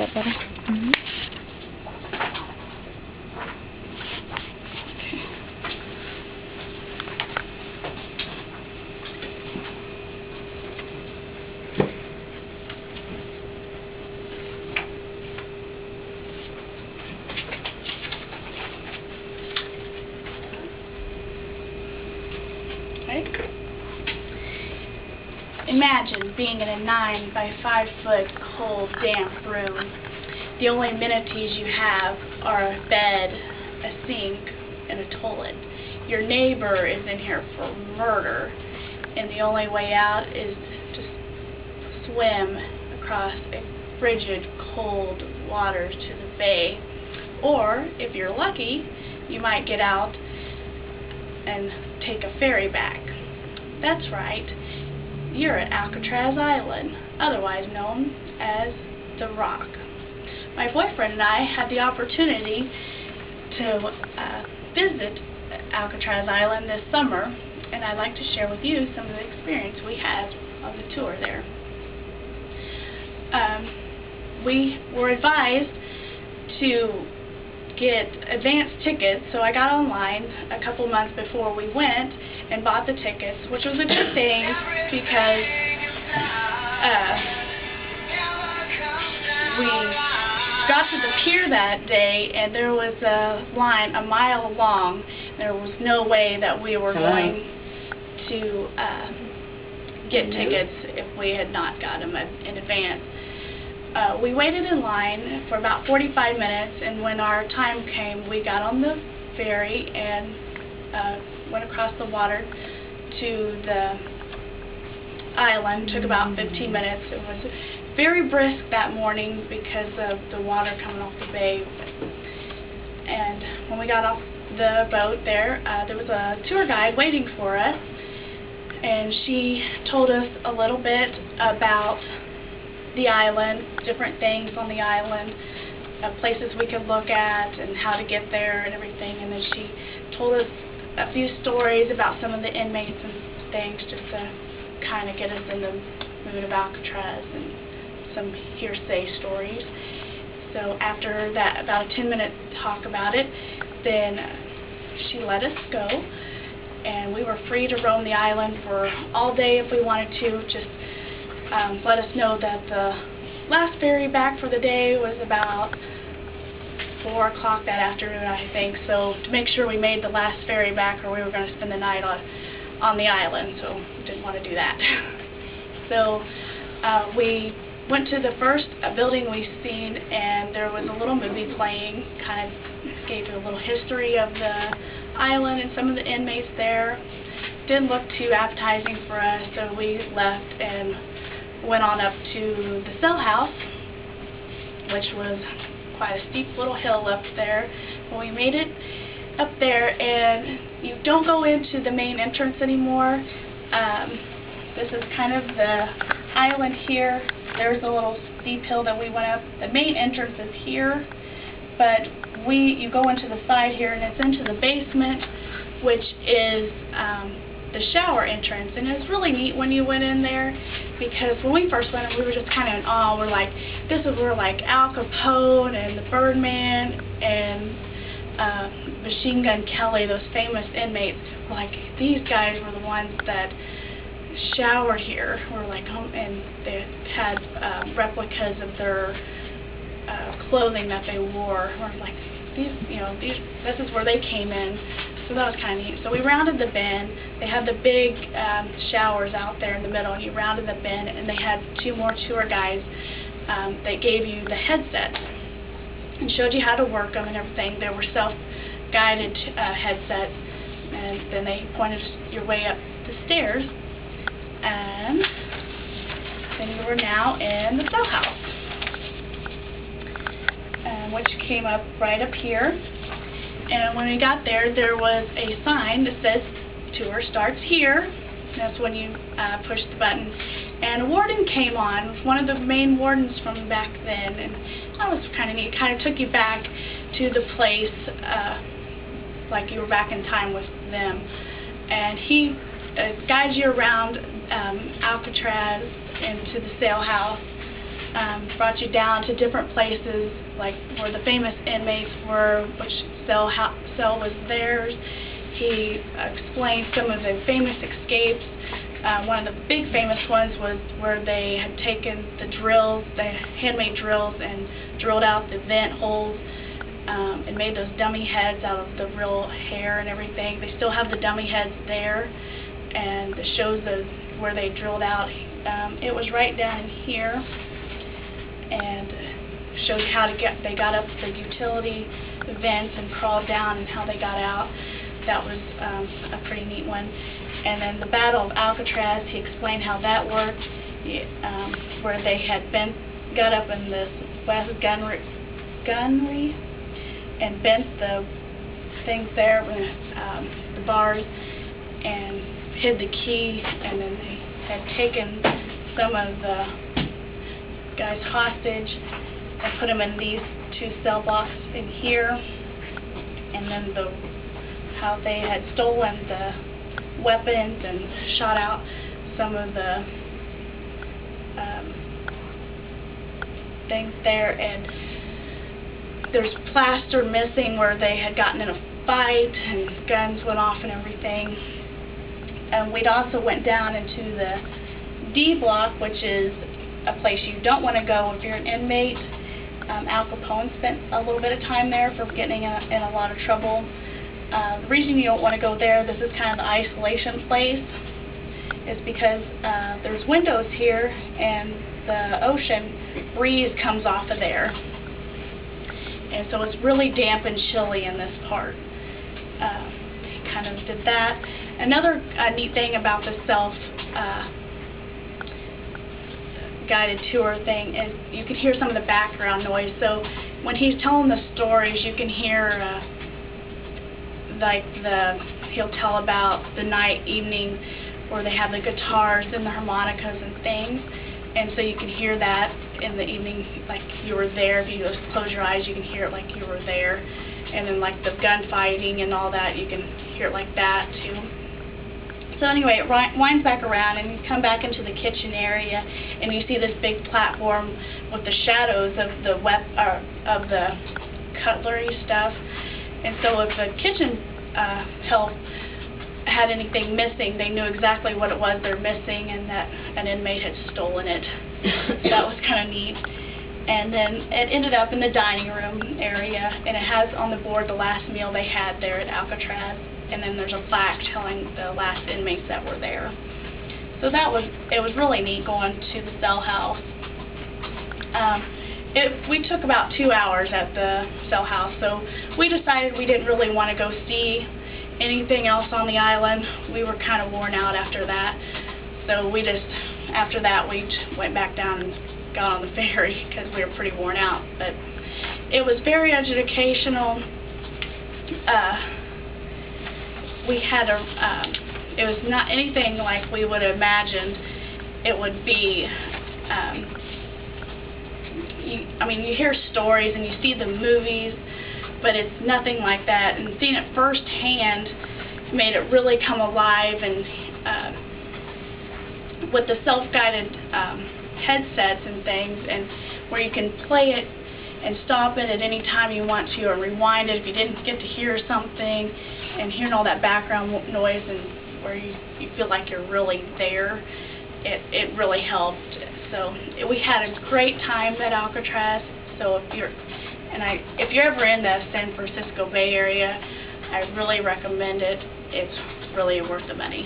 that better? Mm-hmm. Imagine being in a 9 by 5 foot cold, damp room. The only amenities you have are a bed, a sink, and a toilet. Your neighbor is in here for murder, and the only way out is to swim across a frigid, cold waters to the bay. Or, if you're lucky, you might get out and take a ferry back. That's right. You're at Alcatraz Island, otherwise known as The Rock. My boyfriend and I had the opportunity to visit Alcatraz Island this summer, and I'd like to share with you some of the experience we had on the tour there. We were advised to get advance tickets, so I got online a couple months before we went and bought the tickets, which was a good thing because we got to the pier that day and there was a line a mile long. There was no way that we were going to get tickets if we had not got them in advance. We waited in line for about 45 minutes, and when our time came, we got on the ferry and went across the water to the island. It took about 15 minutes. It was very brisk that morning because of the water coming off the bay. And when we got off the boat there was a tour guide waiting for us, and she told us a little bit about the island, different things on the island, places we could look at and how to get there and everything. And then she told us a few stories about some of the inmates and things, just to kind of get us in the mood of Alcatraz and some hearsay stories. So after that, about a 10-minute talk about it, then she let us go, and we were free to roam the island for all day if we wanted to. Just let us know that the last ferry back for the day was about 4 o'clock that afternoon, I think, so to make sure we made the last ferry back, or we were going to spend the night on the island, so we didn't want to do that. So we went to the first building we've seen, and there was a little movie playing, kind of gave you a little history of the island and some of the inmates there. Didn't look too appetizing for us, so we left and went on up to the cell house, which was quite a steep little hill up there. When we made it up there, and you don't go into the main entrance anymore. This is kind of the island here. There's a little steep hill that we went up. The main entrance is here, but you go into the side here, and it's into the basement, which is the shower entrance. And it's really neat when you went in there, because when we first went in, we were just kind of in awe. We're like, this is where like Al Capone and the Birdman and Machine Gun Kelly, those famous inmates, were like, these guys were the ones that showered here. We're like, and they had replicas of their clothing that they wore. We're like, this is where they came in. So that was kind of neat. So we rounded the bend. They had the big showers out there in the middle, and you rounded the bend, and they had two more tour guides that gave you the headsets and showed you how to work them and everything. They were self-guided headsets, and then they pointed your way up the stairs, and then you were now in the cell house, which came up right up here. And when we got there, there was a sign that says, tour starts here. That's when you push the button. And a warden came on, one of the main wardens from back then, and that was kind of neat. It kind of took you back to the place, like you were back in time with them. And he guides you around Alcatraz into the sail house. brought you down to different places, like where the famous inmates were, which cell was theirs. He explained some of the famous escapes. One of the big famous ones was where they had taken the drills, the handmade drills, and drilled out the vent holes and made those dummy heads out of the real hair and everything. They still have the dummy heads there, and it shows where they drilled out. It was right down here, and showed how they got up the utility vents and crawled down and how they got out. That was a pretty neat one. And then the Battle of Alcatraz, he explained how that worked, where they had got up in this west gunnery and bent the things there, the bars, and hid the key, and then they had taken some of the guys hostage and put them in these 2 cell blocks in here, and then how they had stolen the weapons and shot out some of the things there. And there's plaster missing where they had gotten in a fight and guns went off and everything. And we'd also went down into the D block, which is a place you don't want to go if you're an inmate. Al Capone spent a little bit of time there for getting in a lot of trouble. The reason you don't want to go there, this is kind of the isolation place, is because there's windows here and the ocean breeze comes off of there. And so it's really damp and chilly in this part. Kind of did that. Another neat thing about the self-guided tour thing is you can hear some of the background noise. So when he's telling the stories, you can hear he'll tell about the evening where they have the guitars and the harmonicas and things, and so you can hear that in the evening like you were there. If you just close your eyes, you can hear it like you were there. And then like the gunfighting and all that, you can hear it like that too. So anyway, it winds back around, and you come back into the kitchen area, and you see this big platform with the shadows of the cutlery stuff. And so if the kitchen help had anything missing, they knew exactly what it was they're missing, and that an inmate had stolen it. That was kind of neat. And then it ended up in the dining room area, and it has on the board the last meal they had there at Alcatraz, and then there's a plaque telling the last inmates that were there. So it was really neat going to the cell house. We took about 2 hours at the cell house, so we decided we didn't really want to go see anything else on the island. We were kind of worn out after that, so after that we went back down and got on the ferry because we were pretty worn out. But it was very educational. It was not anything like we would have imagined it would be. You hear stories and you see the movies, but it's nothing like that. And seeing it firsthand made it really come alive. And with the self-guided headsets and things, and where you can play it and stop it at any time you want to, or rewind it if you didn't get to hear something, and hearing all that background noise, and where you feel like you're really there, it really helped. So we had a great time at Alcatraz. So if you're ever in the San Francisco Bay Area, I really recommend it. It's really worth the money.